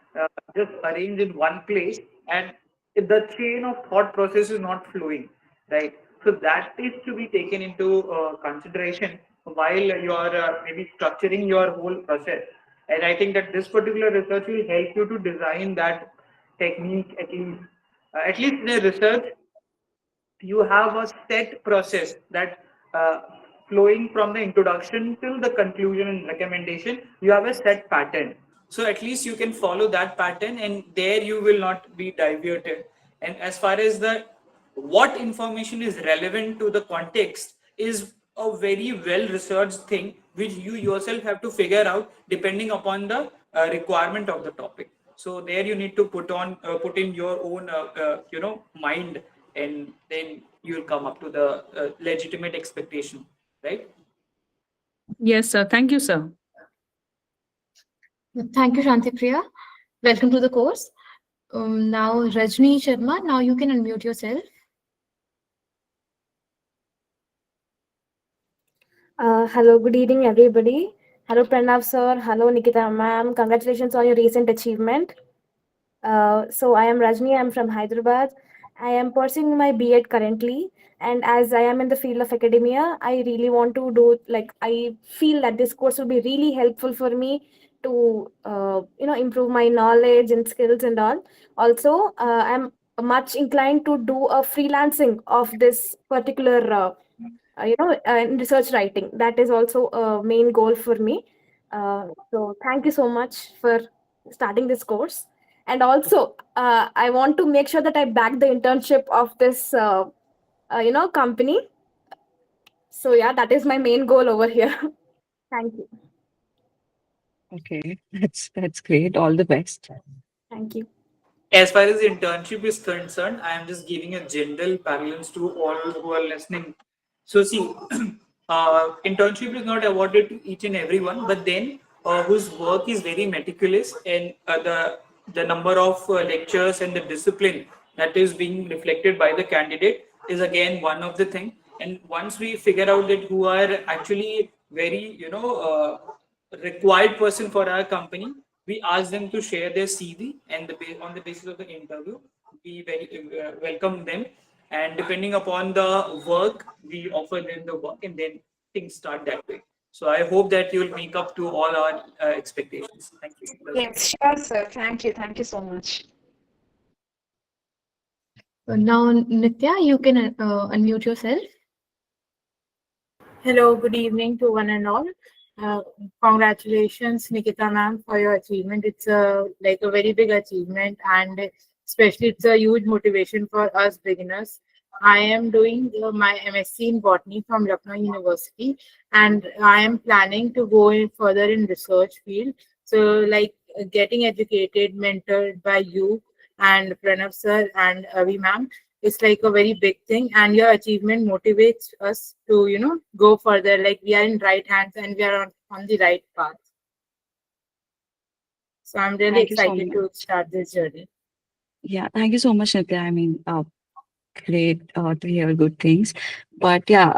just arranged in one place, and the chain of thought process is not flowing, right? So that is to be taken into consideration while you are maybe structuring your whole process. And I think that this particular research will help you to design that technique at least in a research you have a set process that flowing from the introduction till the conclusion and recommendation, you have a set pattern. So at least you can follow that pattern, and there you will not be diverted. And as far as the what information is relevant to the context is a very well researched thing which you yourself have to figure out depending upon the requirement of the topic. So there you need to put in your own mind, and then you'll come up to the legitimate expectation, right? Yes, sir. Thank you, sir. Thank you, Shanti Priya. Welcome to the course. Now, Rajni Sharma, now you can unmute yourself. Hello, good evening, everybody. Hello, Pranav sir. Hello, Nikita ma'am. Congratulations on your recent achievement. So I am Rajni. I'm from Hyderabad. I am pursuing my B.Ed currently, and as I am in the field of academia, I really want to do I feel that this course will be really helpful for me to improve my knowledge and skills and all. Also, I'm much inclined to do a freelancing of this particular in research writing. That is also a main goal for me. So thank you so much for starting this course. And also, I want to make sure that I back the internship of this, company. So yeah, that is my main goal over here. Thank you. Okay, that's great. All the best. Thank you. As far as internship is concerned, I am just giving a general parlance to all who are listening. So see, internship is not awarded to each and everyone, but then whose work is very meticulous, and the number of lectures and the discipline that is being reflected by the candidate is again one of the thing. And once we figure out that who are actually very required person for our company, we ask them to share their CV, and on the basis of the interview, we very welcome them, and depending upon the work, we offer them the work, and then things start that way. So I hope that you will make up to all our expectations. Thank you. Yes, sure, sir. Thank you. Thank you so much. Now, Nitya, you can unmute yourself. Hello, good evening to one and all. Uh, Congratulations, Nikita ma'am, for your achievement. It's a very big achievement, and especially it's a huge motivation for us beginners. I am doing my MSc in botany from Lucknow University, and I am planning to go in further in research field. So, getting educated, mentored by you and Pranav sir and Avi ma'am, it's like a very big thing, and your achievement motivates us to go further. Like, we are in right hands and we are on the right path. So I'm really Thank you so excited much. to start this journey. Yeah, thank you so much, Nitya. Great to hear good things. But yeah,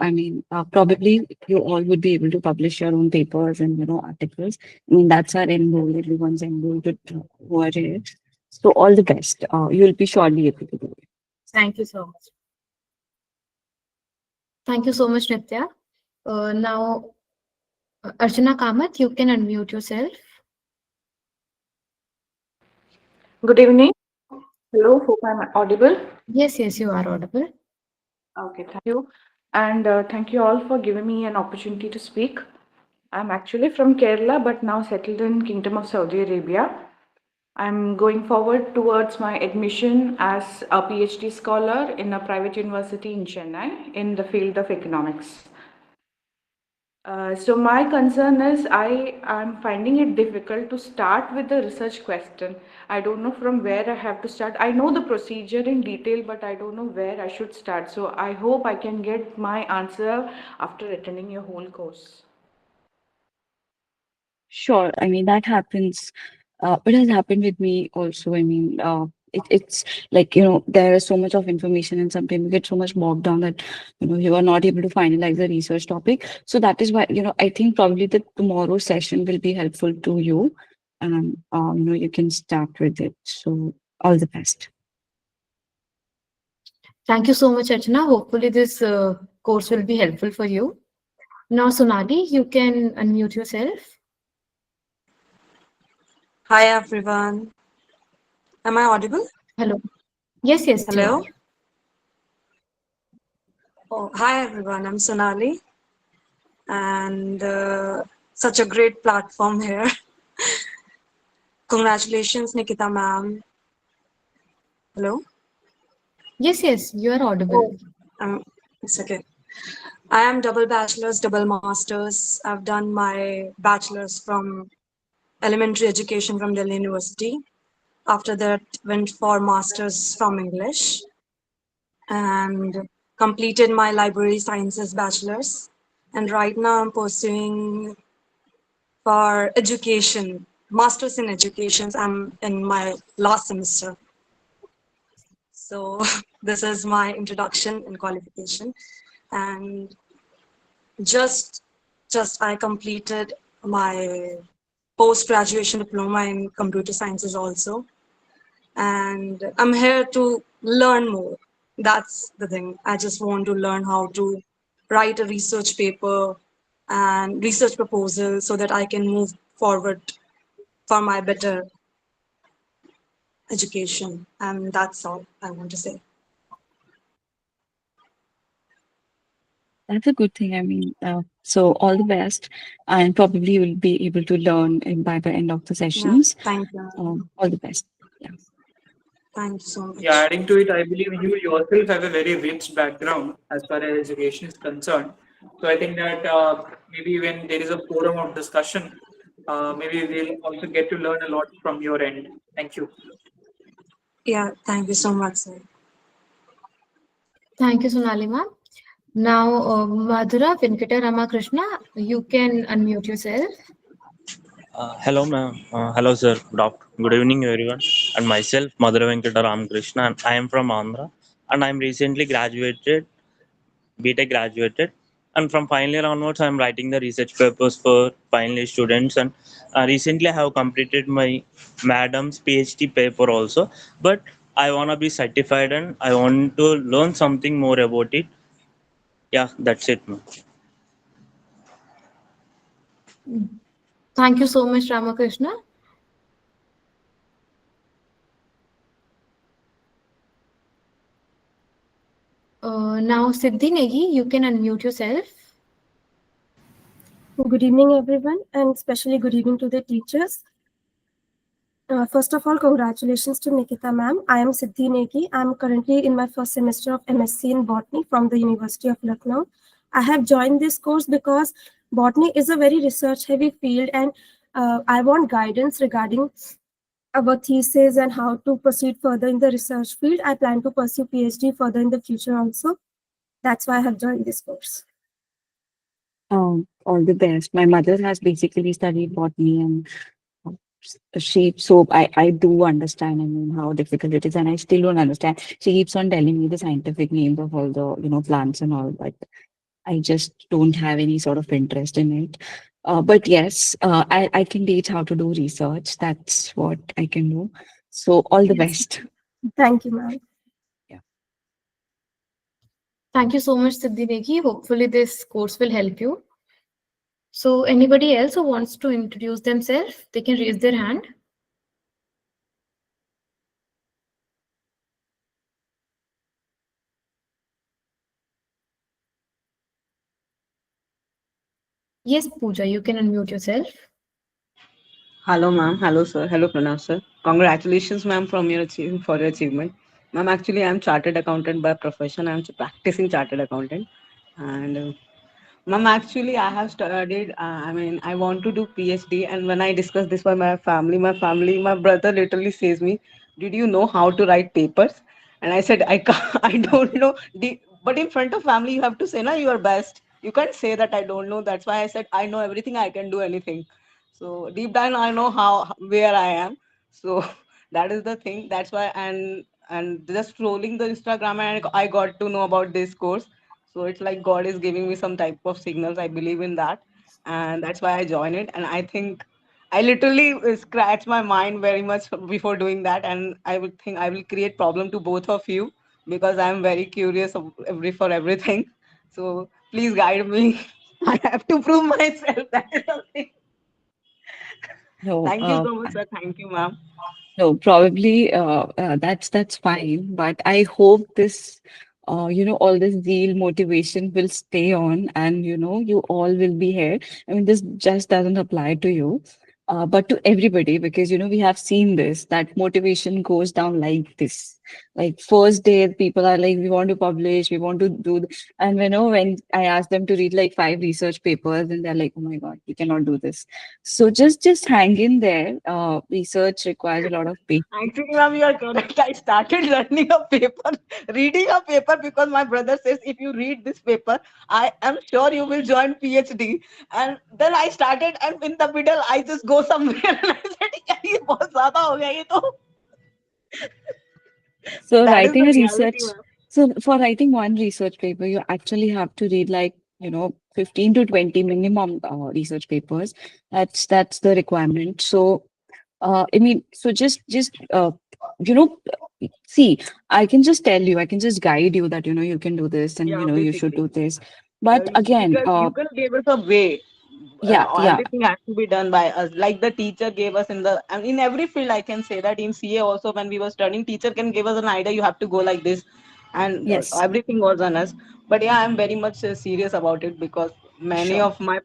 probably you all would be able to publish your own papers and articles. That's our end goal. Everyone's end goal to who are here. So all the best. You'll be surely able to do it. Thank you so much. Thank you so much, Nitya. Now, Archana Kamath, you can unmute yourself. Good evening. Hello, hope I'm audible. Yes, yes, you are audible. Okay, thank you. And thank you all for giving me an opportunity to speak. I'm actually from Kerala, but now settled in Kingdom of Saudi Arabia. I'm going forward towards my admission as a PhD scholar in a private university in Chennai in the field of economics. So my concern is I'm finding it difficult to start with the research question. I don't know from where I have to start. I know the procedure in detail, but I don't know where I should start. So I hope I can get my answer after attending your whole course. Sure. That happens. It has happened with me also. It's like, there is so much of information and sometimes you get so much bogged down that, you are not able to finalize the research topic. So that is why, I think probably the tomorrow session will be helpful to you, and, you can start with it. So all the best. Thank you so much, Archana. Hopefully, this course will be helpful for you. Now, Sonali, you can unmute yourself. Hi everyone. Am I audible? Hello. Yes, yes, you Hello. are. Oh, hi everyone. I'm Sonali, and such a great platform here. Congratulations, Nikita ma'am. Hello. Yes, yes, you are audible. It's okay. I am double bachelor's, double master's. I've done my bachelor's from elementary education from Delhi University. After that, went for master's from English and completed my library sciences bachelor's. And right now I'm pursuing for education, master's in education. I'm in my last semester. So this is my introduction and qualification. And just just I completed my post-graduation diploma in computer sciences also, and I'm here to learn more. That's the thing. I just want to learn how to write a research paper and research proposal so that I can move forward for my better education. And that's all I want to say. That's a good thing. I mean, so all the best, and probably you'll be able to learn by the end of the Yeah, sessions. thank you. All the best. Yeah. Thank you so Yeah, much. adding to it, I believe you yourself have a very rich background as far as education is concerned. So I think that maybe when there is a forum of discussion, maybe we'll also get to learn a lot from your end. Thank you. Yeah, thank you so much, sir. Thank you, Sonali ma'am. Now, Madhura Venkata Ramakrishna, you can unmute yourself. Hello, ma'am. Hello, sir. Good evening, everyone. And myself, Madhura Venkata Ramakrishna, and I am from Andhra. And I'm recently graduated, BTech graduated. And from final year onwards, I'm writing the research papers for final year students. And recently, I have completed my madam's PhD paper also. But I want to be certified and I want to learn something more about it. Yeah, that's it, ma'am. Thank you so much, Ramakrishna. Now, Siddhi Negi, you can unmute yourself. Good evening, everyone, and especially good evening to the teachers. First of all, congratulations to Nikita ma'am. I am Siddhi Negi. I am currently in my first semester of MSc in Botany from the University of Lucknow. I have joined this course because Botany is a very research-heavy field, and I want guidance regarding our thesis and how to proceed further in the research field. I plan to pursue PhD further in the future also. That's why I have joined this course. All the best. My mother has basically studied botany and shape. So I do understand, I mean, how difficult it is, and I still don't understand. She keeps on telling me the scientific names of all the, plants and all, but I just don't have any sort of interest in it. But yes, I can teach how to do research. That's what I can do. So all the Yes. best. Thank you, ma'am. Thank you so much, Siddhi Negi. Hopefully, this course will help you. So, anybody else who wants to introduce themselves, they can raise their hand. Yes, Pooja, you can unmute yourself. Hello, ma'am. Hello, sir. Hello, Pranav, sir. Congratulations, ma'am, for your achievement. Ma'am, actually, I'm chartered accountant by profession. I'm practicing chartered accountant, and ma'am, actually, I have studied. I mean, I want to do PhD, and when I discuss this with my brother literally says me, "Did you know how to write papers?" And I said, "I can't, I don't know." But in front of family, you have to say, "Na, you are best." You can't say that I don't know. That's why I said I know everything. I can do anything. So deep down, I know where I am. So that is the thing. That's why, and just scrolling the Instagram, and I got to know about this course. So it's like God is giving me some type of signals. I believe in that. And that's why I join it. And I think I literally scratch my mind very much before doing that. And I would think I will create problem to both of you because I'm very curious for everything. So please guide me. I have to prove myself. That is the thing. No, Thank you so much, sir. Thank you, ma'am. no, probably that's fine. But I hope this, all this zeal motivation will stay on, and you all will be here. I mean, this just doesn't apply to you, but to everybody, because we have seen this, that motivation goes down like this. Like first day, people are like, we want to publish, we want to do, and when I ask them to read like 5 research papers, and they're like, oh my God, we cannot do this. So just hang in there. Research requires a lot of patience. Actually, ma'am, you are correct. I started learning a paper, reading a paper because my brother says if you read this paper, I am sure you will join PhD. And then I started, and in the middle, I just go somewhere and I said, "Yeah, ये बहुत ज़्यादा हो गया ये तो." So That is writing the a reality, research, ma'am. so for writing one research paper, you actually have to read like 15 to 20 minimum research papers. That's the requirement. So I mean, so you know, see, I can just tell you, I can just guide you that, you can do this and, Yeah, you should basically. do this. But again, You can give us a way. yeah, Everything has to be done by us. Like the teacher gave us and in every field, I can say that in CA also, when we were studying, teacher can give us an idea. You have to go like this, and yes, everything was on us. But yeah, I'm very much serious about it because many sure. of my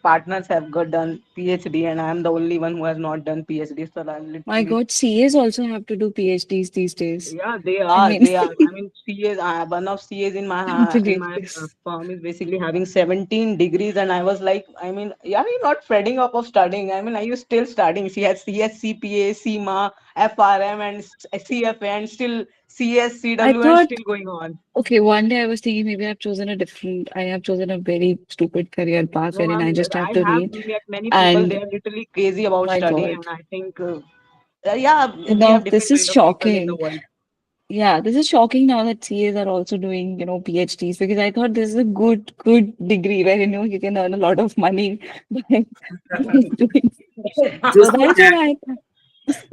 partners have got done PhD, and I'm the only one who has not done PhD. So I'm My literally. God, CAs also have to do PhDs these days. Yeah, they I are. mean, They are. I mean, CAs. One of CAs in believe my this. firm is basically having 17 degrees, and I was like, I mean, yeah, you're not fretting up of studying. I mean, are you still studying? She has CS, CPA, CMA, FRM, and CFA, and still CS, I CW, and thought, still going on. okay, one day I was thinking maybe I have chosen a very stupid career path No, wherein I I mean, just have I to have read. met many people. They And are literally crazy about my studying, God, and I think, yeah, we have this different is kind of people in the shocking. world. Yeah, this is shocking now that CAs are also doing, PhDs because I thought this is a good degree where, you can earn a lot of money by doing. Just to That's add, what I thought.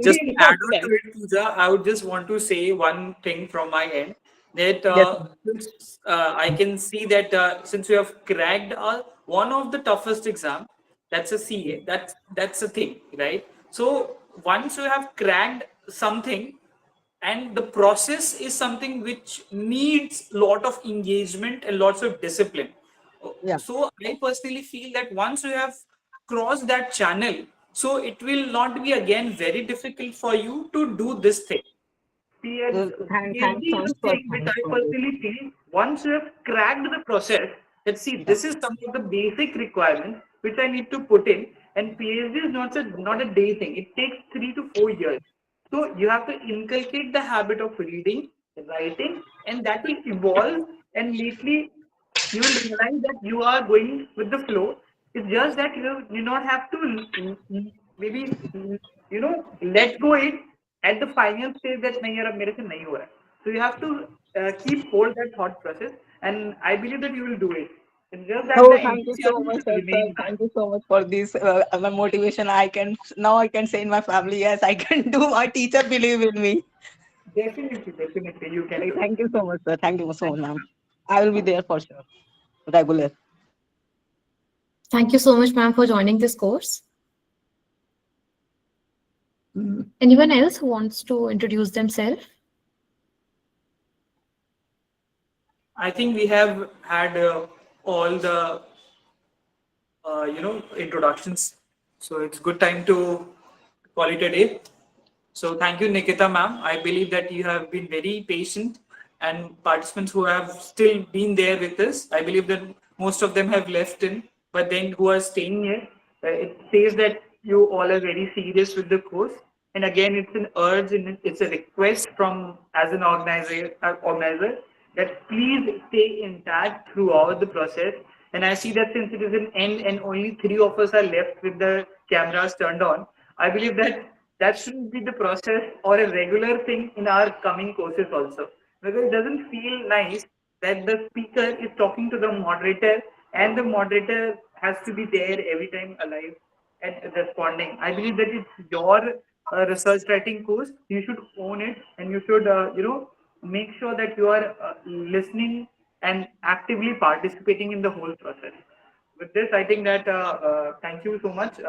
just to add Not on to that. it, Pooja, I would just want to say one thing from my end that Yes. since I can see that since we have cracked one of the toughest exam, that's a CA. That's a thing, right? So once you have cracked something, and the process is something which needs lot of engagement and lots of discipline. Yeah. So I personally feel that once you have crossed that channel, so it will not be again very difficult for you to do this thing. PhD is the thing which I Thanks for this. personally feel once you have cracked the process, let's see, Yeah. this is some of the basic requirements which I need to put in. And PhD is not a day thing. It takes 3 to 4 years. So you have to inculcate the habit of reading, writing, and that will evolve. And lately, you will realize that you are going with the flow. It's just that you do not have to maybe let go it at the final stage that nahi yaar, ab mere se nahi ho raha hai. So you have to keep hold that thought process, and I believe that you will do it. It's just that Oh, the thank you so enthusiasm much, should sir. remain there. Thank you so much for this motivation. I can say in my family, yes, I can do. My teacher believe in me. Definitely, you can do it. Thank you so much, sir. Thank you so Thank much, you. ma'am. I will be there for sure, regular. Thank you so much, ma'am, for joining this course. Anyone else who wants to introduce themselves? I think we have had all the introductions. So it's good time to call it a day. So thank you, Nikita ma'am. I believe that you have been very patient, and participants who have still been there with us, I believe that most of them have left in, but then who are staying here, it says that you all are very serious with the course. And again, it's an urge and it's a request from as an organizer that please stay intact throughout the process. And I see that since it is an end and only three of us are left with the cameras turned on, I believe that that shouldn't be the process or a regular thing in our coming courses also. Because it doesn't feel nice that the speaker is talking to the moderator and the moderator has to be there every time alive and responding. I believe that it's your research writing course. You should own it and you should, make sure that you are listening and actively participating in the whole process. With this, I think that thank you so much,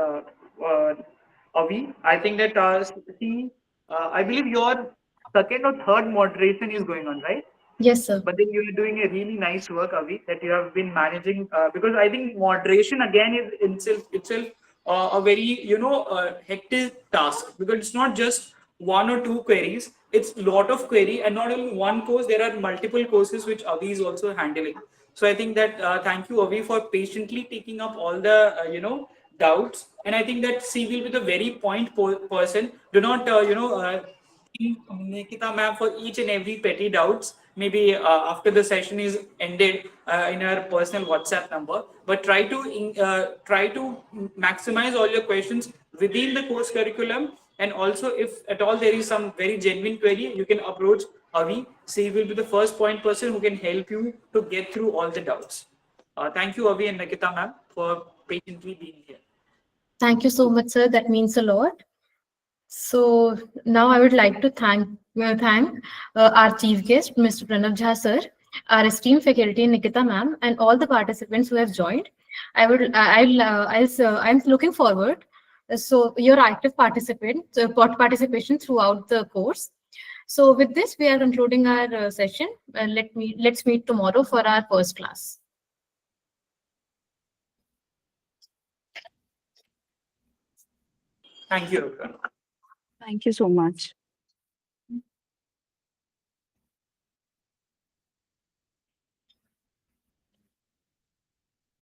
Avi. I think that I believe your second or third moderation is going on, right? Yes, sir. But then you're doing a really nice work, Avi, that you have been managing. Because I think moderation again is itself a very hectic task because it's not just one or two queries. It's a lot of query, and not only one course. There are multiple courses which Avi is also handling. So I think that thank you, Avi, for patiently taking up all the doubts. And I think that she will be the very point person. Do not Nikita ma'am for each and every petty doubts. Maybe after the session is ended in our personal WhatsApp number. But try to maximize all your questions within the course curriculum. And also, if at all there is some very genuine query, you can approach Avi. She will be the first point person who can help you to get through all the doubts. Thank you, Avi and Nikita ma'am, for patiently being here. Thank you so much, sir. That means a lot. So now I would like to thank our chief guest, Mr. Pranav Jha sir, our esteemed faculty Nikita ma'am, and all the participants who have joined. I'm looking forward. So your active participation throughout the course. So with this, we are concluding our session. Let's meet tomorrow for our first class. Thank you, everyone. Thank you so much.